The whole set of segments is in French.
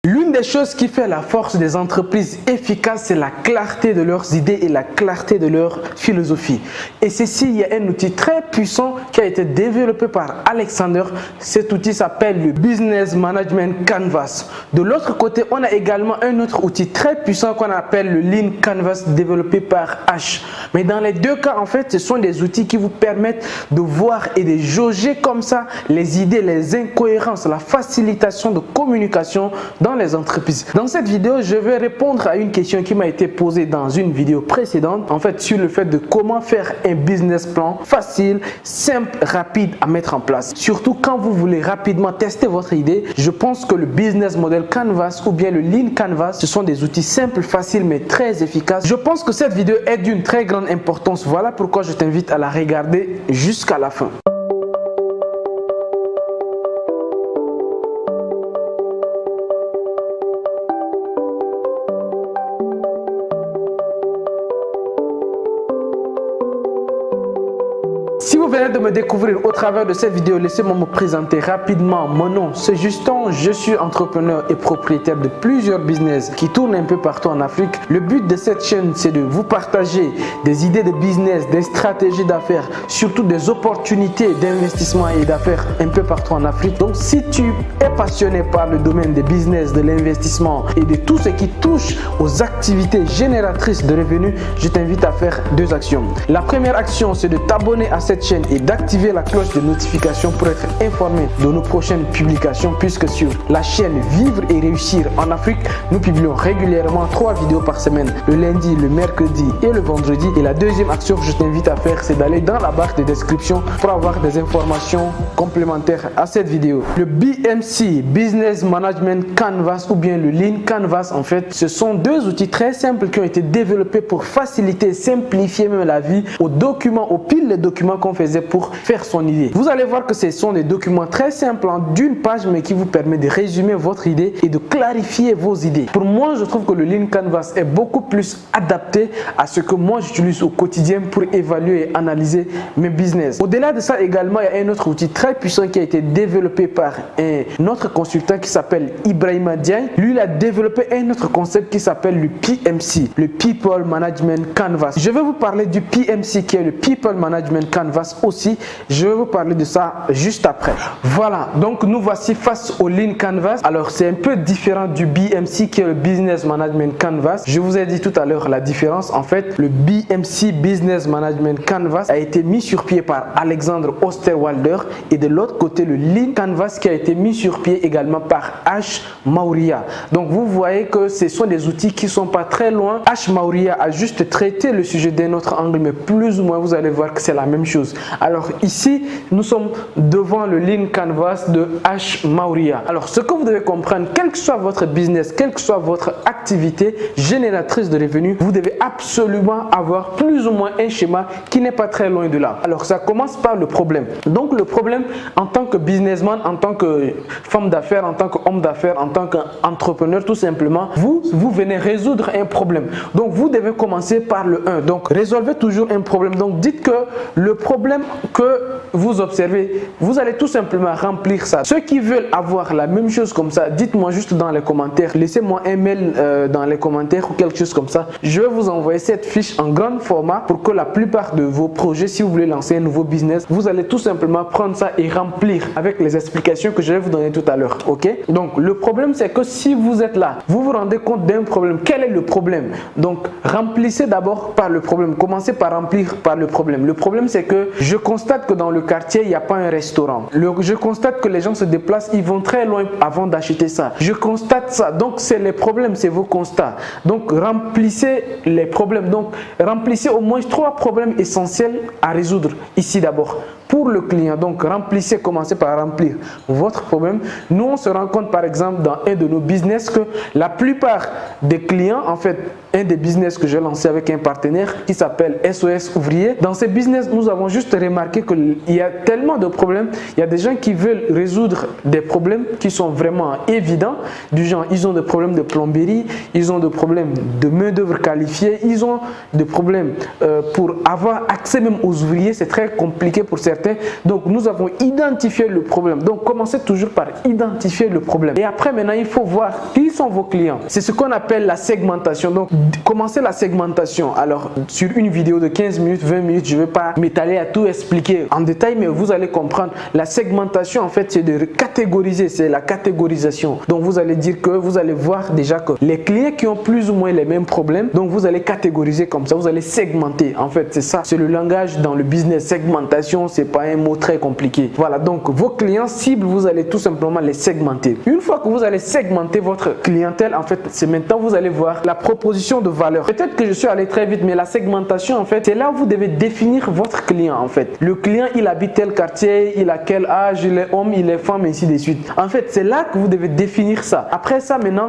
L'une des choses qui fait la force des entreprises efficaces, c'est la clarté de leurs idées et la clarté de leur philosophie. Et ceci, il y a un outil très puissant qui a été développé par Alexander. Cet outil s'appelle le Business Management Canvas. De l'autre côté, on a également un autre outil très puissant qu'on appelle le Lean Canvas développé par H. Mais dans les deux cas, en fait, ce sont des outils qui vous permettent de voir et de jauger comme ça les idées, les incohérences, la facilitation de communication dans les entreprises. Dans cette vidéo, je vais répondre à une question qui m'a été posée dans une vidéo précédente, en fait sur le fait de comment faire un business plan facile, simple, rapide à mettre en place. Surtout quand vous voulez rapidement tester votre idée, je pense que le Business Model Canvas ou bien le Lean Canvas, ce sont des outils simples, faciles mais très efficaces. Je pense que cette vidéo est d'une très grande importance. Voilà pourquoi je t'invite à la regarder jusqu'à la fin. Si vous venez de me découvrir au travers de cette vidéo, laissez-moi me présenter rapidement. Mon nom, c'est Justin. Je suis entrepreneur et propriétaire de plusieurs business qui tournent un peu partout en Afrique. Le but de cette chaîne, c'est de vous partager des idées de business, des stratégies d'affaires, surtout des opportunités d'investissement et d'affaires un peu partout en Afrique. Donc, si tu es passionné par le domaine des business, de l'investissement et de tout ce qui touche aux activités génératrices de revenus, je t'invite à faire deux actions. La première action, c'est de t'abonner à cette chaîne et d'activer la cloche de notification pour être informé de nos prochaines publications, puisque sur la chaîne Vivre et Réussir en Afrique, nous publions régulièrement 3 vidéos par semaine, le lundi, le mercredi et le vendredi. Et la deuxième action que je t'invite à faire, c'est d'aller dans la barre de description pour avoir des informations complémentaires à cette vidéo. Le BMC, Business Management Canvas ou bien le Lean Canvas, en fait, ce sont deux outils très simples qui ont été développés pour faciliter, simplifier même la vie aux documents, aux piles de documents qu'on faisait pour faire son idée. Vous allez voir que ce sont des documents très simples en d'une page, mais qui vous permet de résumer votre idée et de clarifier vos idées. Pour moi, je trouve que le Lean Canvas est beaucoup plus adapté à ce que moi j'utilise au quotidien pour évaluer et analyser mes business. Au-delà de ça également, il y a un autre outil très puissant qui a été développé par un autre consultant qui s'appelle Ibrahima Diagne. Lui, il a développé un autre concept qui s'appelle le PMC, le People Management Canvas. Je vais vous parler du PMC qui est le People Management Canvas aussi. Je vais vous parler de ça juste après. Voilà, donc nous voici face au Lean Canvas. Alors c'est un peu différent du BMC qui est le Business Management Canvas. Je vous ai dit tout à l'heure la différence. En fait, le BMC Business Management Canvas a été mis sur pied par Alexander Osterwalder et de l'autre côté le Lean Canvas qui a été mis sur pied également par H. Maurya. Donc vous voyez que ce sont des outils qui sont pas très loin. H. Maurya a juste traité le sujet d'un autre angle, mais plus ou moins vous allez voir que c'est la même chose. Alors ici, nous sommes devant le Lean Canvas de H. Maurya. Alors ce que vous devez comprendre, quel que soit votre business, quelle que soit votre activité génératrice de revenus, vous devez absolument avoir plus ou moins un schéma qui n'est pas très loin de là. Alors ça commence par le problème. Donc le problème en tant que businessman, en tant que femme d'affaires, en tant qu'homme d'affaires, en tant qu'entrepreneur, tout simplement, vous venez résoudre un problème. Donc vous devez commencer par le 1. Donc résolvez toujours un problème. Donc dites que le problème que vous observez, vous allez tout simplement remplir ça. Ceux qui veulent avoir la même chose comme ça, dites-moi juste dans les commentaires, laissez-moi un mail dans les commentaires ou quelque chose comme ça. Je vais vous envoyer cette fiche en grand format pour que la plupart de vos projets, si vous voulez lancer un nouveau business, vous allez tout simplement prendre ça et remplir avec les explications que je vais vous donner tout à l'heure. Ok? Donc le problème, c'est que si vous êtes là, vous vous rendez compte d'un problème. Quel est le problème? Donc remplissez d'abord par le problème. Commencez par remplir par le problème. Le problème, c'est que je constate que dans le quartier, il n'y a pas un restaurant. Je constate que les gens se déplacent, ils vont très loin avant d'acheter ça. Je constate ça. Donc, c'est les problèmes, c'est vos constats. Donc, remplissez les problèmes. Donc, remplissez au moins 3 problèmes essentiels à résoudre ici d'abord. Pour le client, donc remplissez, commencez par remplir votre problème. Nous, on se rend compte par exemple dans un de nos business que la plupart des clients, en fait, un des business que j'ai lancé avec un partenaire qui s'appelle SOS Ouvrier. Dans ces business, nous avons juste remarqué qu'il y a tellement de problèmes. Il y a des gens qui veulent résoudre des problèmes qui sont vraiment évidents. Du genre, ils ont des problèmes de plomberie, ils ont des problèmes de main-d'œuvre qualifiée, ils ont des problèmes pour avoir accès même aux ouvriers. C'est très compliqué pour certains. certains. Donc nous avons identifié le problème. Donc commencez toujours par identifier le problème. Et après maintenant, il faut voir qui sont vos clients. C'est ce qu'on appelle la segmentation. Donc commencez la segmentation. Alors sur une vidéo de 15 minutes, 20 minutes, je ne vais pas m'étaler à tout expliquer en détail, mais vous allez comprendre. La segmentation en fait, c'est de catégoriser, c'est la catégorisation. Donc vous allez dire que vous allez voir déjà que les clients qui ont plus ou moins les mêmes problèmes, donc vous allez catégoriser comme ça, vous allez segmenter. En fait, c'est ça, c'est le langage dans le business. Segmentation, c'est pas un mot très compliqué. Voilà, donc vos clients cibles, vous allez tout simplement les segmenter. Une fois que vous allez segmenter votre clientèle, en fait, c'est maintenant vous allez voir la proposition de valeur. Peut-être que je suis allé très vite, mais la segmentation, en fait, c'est là où vous devez définir votre client, en fait. Le client, il habite tel quartier, il a quel âge, il est homme, il est femme, et ainsi de suite. En fait, c'est là que vous devez définir ça. Après ça, maintenant,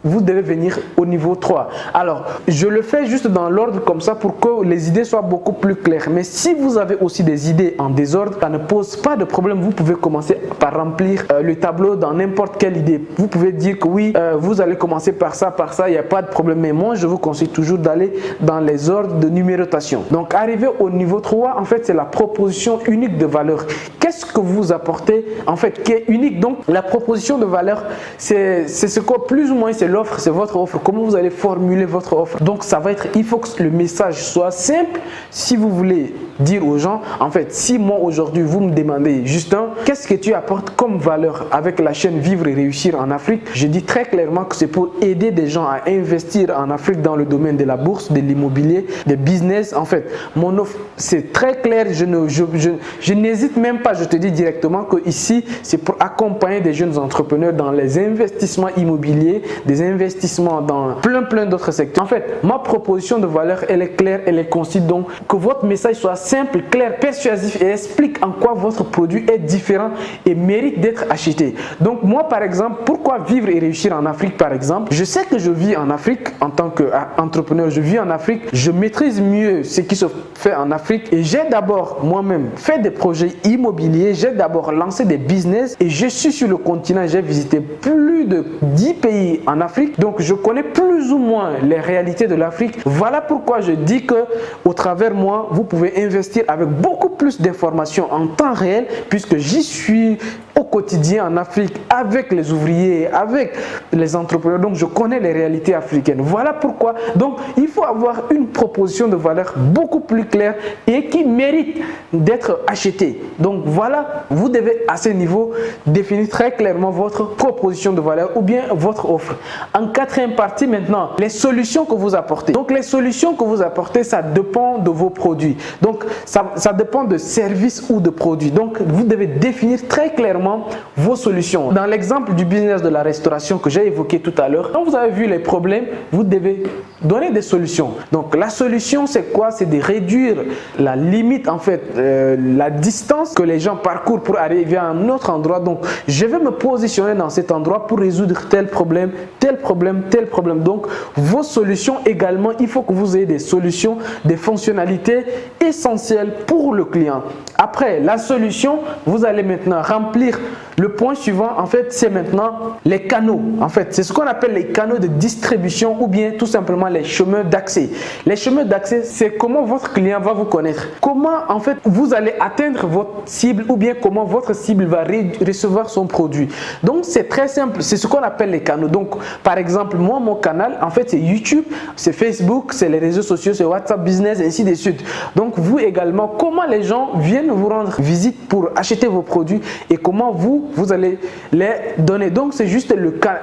vous devez venir au niveau 3. Alors, je le fais juste dans l'ordre comme ça pour que les idées soient beaucoup plus claires. Mais si vous avez aussi des idées en désordre, ça ne pose pas de problème. Vous pouvez commencer par remplir le tableau dans n'importe quelle idée. Vous pouvez dire que oui, vous allez commencer par ça, il n'y a pas de problème. Mais moi, je vous conseille toujours d'aller dans les ordres de numérotation. Donc, arriver au niveau 3, en fait, c'est la proposition unique de valeur. Qu'est-ce que vous apportez, en fait, qui est unique? Donc, la proposition de valeur, c'est ce que plus ou moins c'est l'offre, c'est votre offre. Comment vous allez formuler votre offre? Donc, ça va être, il faut que le message soit simple. Si vous voulez dire aux gens, en fait, si moi aujourd'hui vous me demandez, Justin, qu'est-ce que tu apportes comme valeur avec la chaîne Vivre et Réussir en Afrique? Je dis très clairement que c'est pour aider des gens à investir en Afrique dans le domaine de la bourse, de l'immobilier, des business. En fait, mon offre, c'est très clair. Je n'hésite même pas, je te dis directement que ici, c'est pour accompagner des jeunes entrepreneurs dans les investissements immobiliers, des investissements dans plein d'autres secteurs. En fait, ma proposition de valeur, elle est claire, elle est concise. Donc, que votre message soit simple, clair, persuasif et explique en quoi votre produit est différent et mérite d'être acheté. Donc, moi, par exemple, pourquoi Vivre et Réussir en Afrique, par exemple? Je sais que je vis en Afrique en tant qu'entrepreneur, je vis en Afrique, je maîtrise mieux ce qui se fait en Afrique et j'ai d'abord moi-même fait des projets immobiliers, j'ai d'abord lancé des business et je suis sur le continent, j'ai visité plus de 10 pays en Afrique, donc je connais plus ou moins les réalités de l'Afrique. Voilà pourquoi je dis que au travers moi, vous pouvez investir avec beaucoup plus d'informations en temps réel puisque j'y suis au quotidien en Afrique avec les ouvriers, avec les entrepreneurs. Donc, je connais les réalités africaines. Voilà pourquoi. Donc, il faut avoir une proposition de valeur beaucoup plus claire et qui mérite d'être achetée. Donc, voilà, vous devez à ce niveau définir très clairement votre proposition de valeur ou bien votre offre. En quatrième partie, maintenant, les solutions que vous apportez. Donc, les solutions que vous apportez, ça dépend de vos produits. Donc, ça dépend de services ou de produits. Donc, vous devez définir très clairement vos solutions. Dans l'exemple du business de la restauration que j'ai évoqué tout à l'heure, quand vous avez vu les problèmes, vous devez donner des solutions. Donc la solution, c'est quoi? C'est de réduire la limite, en fait, la distance que les gens parcourent pour arriver à un autre endroit. Donc je vais me positionner dans cet endroit pour résoudre tel problème, tel problème, tel problème. Donc vos solutions également, il faut que vous ayez des solutions, des fonctionnalités essentielles pour le client. Après la solution, vous allez maintenant remplir le point suivant. En fait, c'est maintenant les canaux. En fait, c'est ce qu'on appelle les canaux de distribution ou bien tout simplement les chemins d'accès. Les chemins d'accès, c'est comment votre client va vous connaître. Comment, en fait, vous allez atteindre votre cible ou bien comment votre cible va recevoir son produit. Donc, c'est très simple. C'est ce qu'on appelle les canaux. Donc, par exemple, moi, mon canal, en fait, c'est YouTube, c'est Facebook, c'est les réseaux sociaux, c'est WhatsApp Business, ainsi de suite. Donc, vous également, comment les gens viennent vous rendre visite pour acheter vos produits et comment vous allez les donner. Donc, c'est juste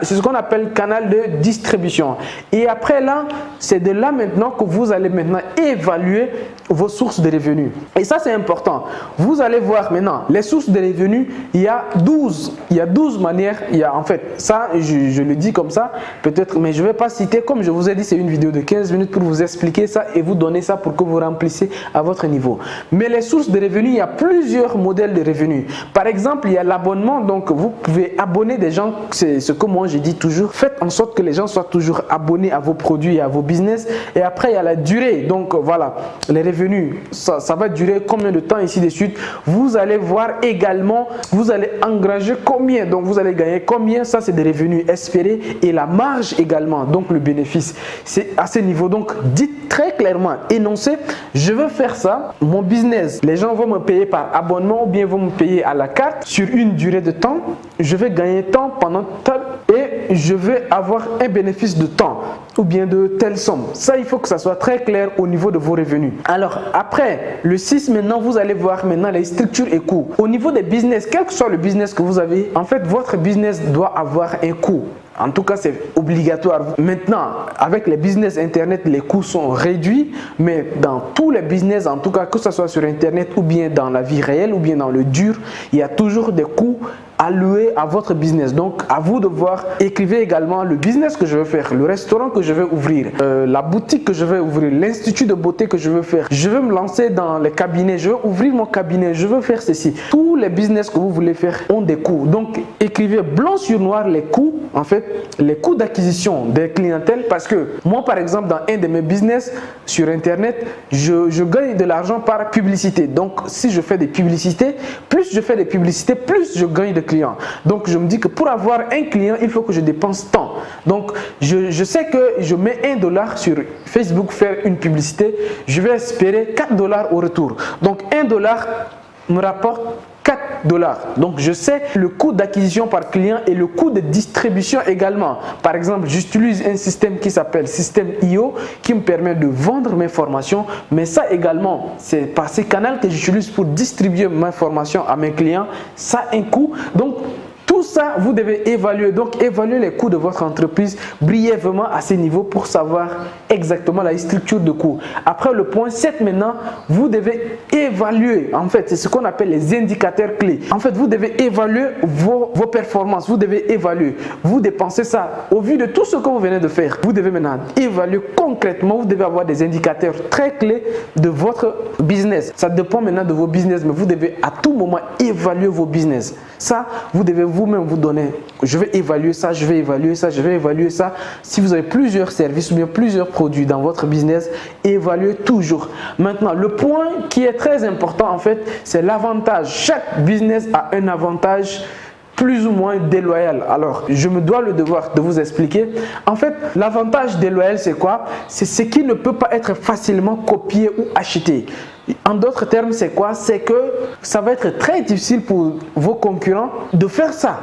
c'est ce qu'on appelle canal de distribution. Et après là, c'est de là maintenant que vous allez maintenant évaluer vos sources de revenus. Et ça, c'est important. Vous allez voir maintenant les sources de revenus. Il y a 12 manières. Il y a en fait, ça, je le dis comme ça, peut-être, mais je ne vais pas citer. Comme je vous ai dit, c'est une vidéo de 15 minutes pour vous expliquer ça et vous donner ça pour que vous remplissiez à votre niveau. Mais les sources de revenus, il y a plusieurs modèles de revenus. Par exemple, il y a l'abonnement également, donc vous pouvez abonner des gens, c'est ce que moi j'ai dit toujours, faites en sorte que les gens soient toujours abonnés à vos produits et à vos business. Et après il y a la durée, donc voilà, les revenus, ça va durer combien de temps, ainsi de suite. Vous allez voir également, vous allez engranger combien, donc vous allez gagner combien, ça c'est des revenus espérés, et la marge également, donc le bénéfice, c'est à ce niveau. Donc dites très clairement, énoncez, je veux faire ça, mon business, les gens vont me payer par abonnement ou bien vont me payer à la carte sur une durée de temps, je vais gagner tant pendant tel et je vais avoir un bénéfice de temps ou bien de telle somme. Ça, il faut que ça soit très clair au niveau de vos revenus. Alors après le 6, maintenant vous allez voir maintenant les structures et coûts. Au niveau des business, quel que soit le business que vous avez, en fait votre business doit avoir un coût. En tout cas, c'est obligatoire. Maintenant, avec les business Internet, les coûts sont réduits, mais dans tous les business, en tout cas, que ce soit sur Internet ou bien dans la vie réelle ou bien dans le dur, il y a toujours des coûts alloués à votre business. Donc, à vous de voir, écrivez également le business que je veux faire, le restaurant que je vais ouvrir, la boutique que je vais ouvrir, l'institut de beauté que je veux faire. Je veux me lancer dans les cabinets, je veux ouvrir mon cabinet, je veux faire ceci. Tous les business que vous voulez faire ont des coûts. Donc, écrivez blanc sur noir les coûts, en fait, les coûts d'acquisition des clientèles, parce que moi, par exemple, dans un de mes business sur Internet, je gagne de l'argent par publicité. Donc, si je fais des publicités, plus je fais des publicités, plus je gagne de clients. Donc, je me dis que pour avoir un client, il faut que je dépense tant. Donc, je sais que je mets $1 sur Facebook faire une publicité, je vais espérer $4 au retour. Donc, $1 me rapporte $4. Donc, je sais le coût d'acquisition par client et le coût de distribution également. Par exemple, j'utilise un système qui s'appelle Système IO qui me permet de vendre mes formations. Mais ça également, c'est par ces canaux que j'utilise pour distribuer mes formations à mes clients. Ça a un coût. Donc, tout ça, vous devez évaluer. Donc, évaluer les coûts de votre entreprise brièvement à ce niveau pour savoir exactement la structure de coûts. Après le point 7 maintenant, vous devez évaluer. En fait, c'est ce qu'on appelle les indicateurs clés. En fait, vous devez évaluer vos performances. Vous devez évaluer. Vous dépensez ça au vu de tout ce que vous venez de faire. Vous devez maintenant évaluer concrètement. Vous devez avoir des indicateurs très clés de votre business. Ça dépend maintenant de vos business, mais vous devez à tout moment évaluer vos business. Ça, vous devez vous-même vous donner, je vais évaluer ça, je vais évaluer ça, je vais évaluer ça. Si vous avez plusieurs services ou bien plusieurs produits dans votre business, évaluez toujours. Maintenant, le point qui est très important en fait, c'est l'avantage. Chaque business a un avantage plus ou moins déloyal. Alors, je me dois le devoir de vous expliquer. En fait, l'avantage déloyal, c'est quoi? C'est ce qui ne peut pas être facilement copié ou acheté. En d'autres termes, c'est quoi? C'est que ça va être très difficile pour vos concurrents de faire ça.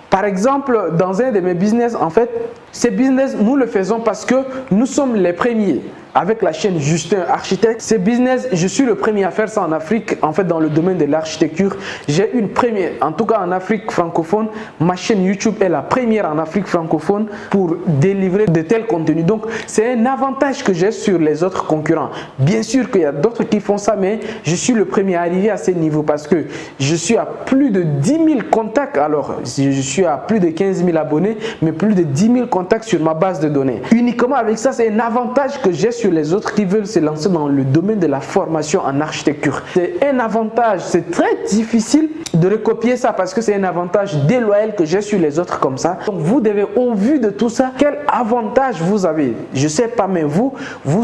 Par exemple, dans un de mes business, en fait, ces business, nous le faisons parce que nous sommes les premiers. Avec la chaîne Justin Architecte, ces business, je suis le premier à faire ça en Afrique. En fait, dans le domaine de l'architecture, j'ai une première, en tout cas en Afrique francophone. Ma chaîne YouTube est la première en Afrique francophone pour délivrer de tels contenus. Donc, c'est un avantage que j'ai sur les autres concurrents. Bien sûr qu'il y a d'autres qui font ça, mais je suis le premier à arriver à ce niveau parce que je suis à plus de 10 000 contacts. Alors, je suis à plus de 15 000 abonnés, mais plus de 10 000 contacts sur ma base de données. Uniquement avec ça, c'est un avantage que j'ai sur les autres qui veulent se lancer dans le domaine de la formation en architecture. C'est un avantage, c'est très difficile de recopier ça parce que c'est un avantage déloyal que j'ai sur les autres comme ça. Donc vous devez, au vu de tout ça, quel avantage vous avez? Je sais pas, mais vous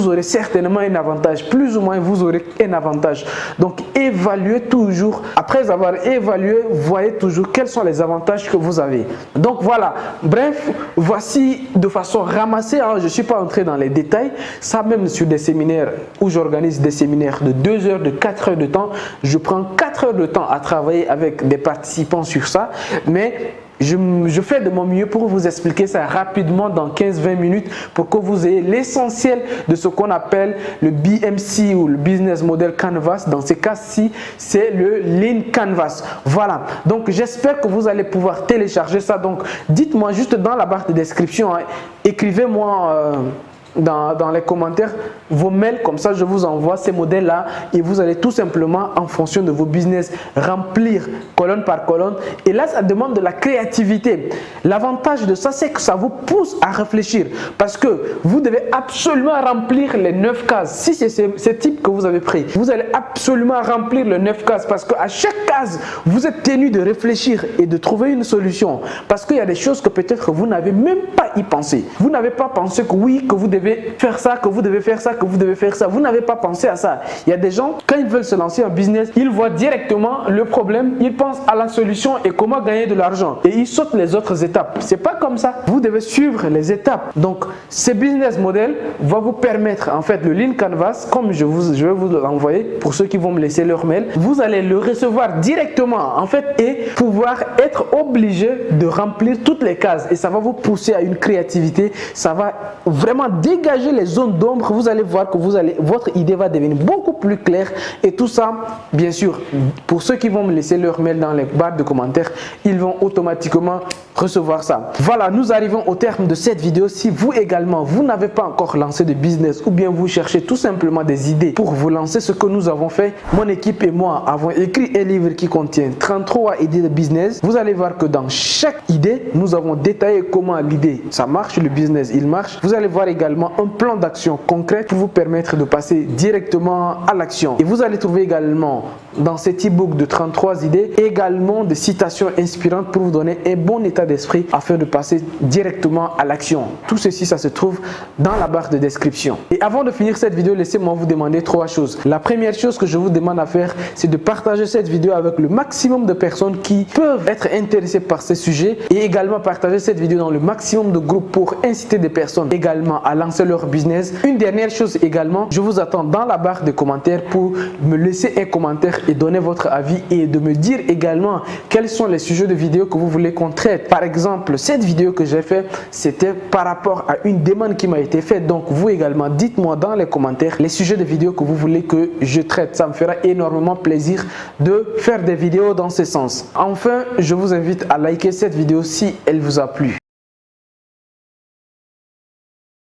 aurez certainement un avantage, plus ou moins vous aurez un avantage. Donc évaluez toujours, après avoir évalué, voyez toujours quels sont les avantages que vous avez. Donc voilà, bref, voici de façon ramassée, hein, je ne suis pas entré dans les détails, ça même sur des séminaires où j'organise des séminaires de 2 heures, de 4 heures de temps, je prends 4 heures de temps à travailler avec des participants sur ça, mais je fais de mon mieux pour vous expliquer ça rapidement dans 15-20 minutes pour que vous ayez l'essentiel de ce qu'on appelle le BMC ou le Business Model Canvas. Dans ce cas-ci, c'est le Lean Canvas. Voilà, donc j'espère que vous allez pouvoir télécharger ça. Donc dites-moi juste dans la barre de description, hein, écrivez-moi dans les commentaires vos mails, comme ça je vous envoie ces modèles-là et vous allez tout simplement, en fonction de vos business, remplir colonne par colonne. Et là, ça demande de la créativité. L'avantage de ça, c'est que ça vous pousse à réfléchir parce que vous devez absolument remplir les 9 cases. Si c'est ce type que vous avez pris, vous allez absolument remplir les 9 cases parce qu'à chaque case, vous êtes tenu de réfléchir et de trouver une solution parce qu'il y a des choses que peut-être vous n'avez même pas y pensé. Vous n'avez pas pensé que oui, que vous devez faire ça, que vous devez faire ça, que vous devez faire ça. Vous n'avez pas pensé à ça. Il y a des gens, quand ils veulent se lancer en business, ils voient directement le problème, ils pensent à la solution et comment gagner de l'argent et ils sautent les autres étapes. C'est pas comme ça. Vous devez suivre les étapes. Donc, ces business models vont vous permettre, en fait, le Lean Canvas, comme je vais vous l'envoyer pour ceux qui vont me laisser leur mail, vous allez le recevoir directement, en fait, et pouvoir être obligé de remplir toutes les cases et ça va vous pousser à une créativité. Ça va vraiment dégager les zones d'ombre. Vous allez voir que votre idée va devenir beaucoup plus claire et tout ça, bien sûr, pour ceux qui vont me laisser leur mail dans les barres de commentaires, ils vont automatiquement recevoir ça. Voilà, nous arrivons au terme de cette vidéo. Si vous également, vous n'avez pas encore lancé de business ou bien vous cherchez tout simplement des idées pour vous lancer, ce que nous avons fait, mon équipe et moi avons écrit un livre qui contient 33 idées de business. Vous allez voir que dans chaque idée, nous avons détaillé comment l'idée, ça marche, le business, il marche. Vous allez voir également un plan d'action concret pour vous permettre de passer directement à l'action. Et vous allez trouver également dans cet e-book de 33 idées également des citations inspirantes pour vous donner un bon état d'esprit afin de passer directement à l'action. Tout ceci, ça se trouve dans la barre de description. Et avant de finir cette vidéo, laissez-moi vous demander 3 choses. La première chose que je vous demande à faire, c'est de partager cette vidéo avec le maximum de personnes qui peuvent être intéressées par ces sujets et également partager cette vidéo dans le maximum de groupes pour inciter des personnes également à lancer leur business. Une dernière chose également, je vous attends dans la barre de commentaires pour me laisser un commentaire et donner votre avis et de me dire également quels sont les sujets de vidéo que vous voulez qu'on traite. Par exemple, cette vidéo que j'ai fait, c'était par rapport à une demande qui m'a été faite. Donc, vous également, dites-moi dans les commentaires les sujets de vidéos que vous voulez que je traite. Ça me fera énormément plaisir de faire des vidéos dans ce sens. Enfin, je vous invite à liker cette vidéo si elle vous a plu.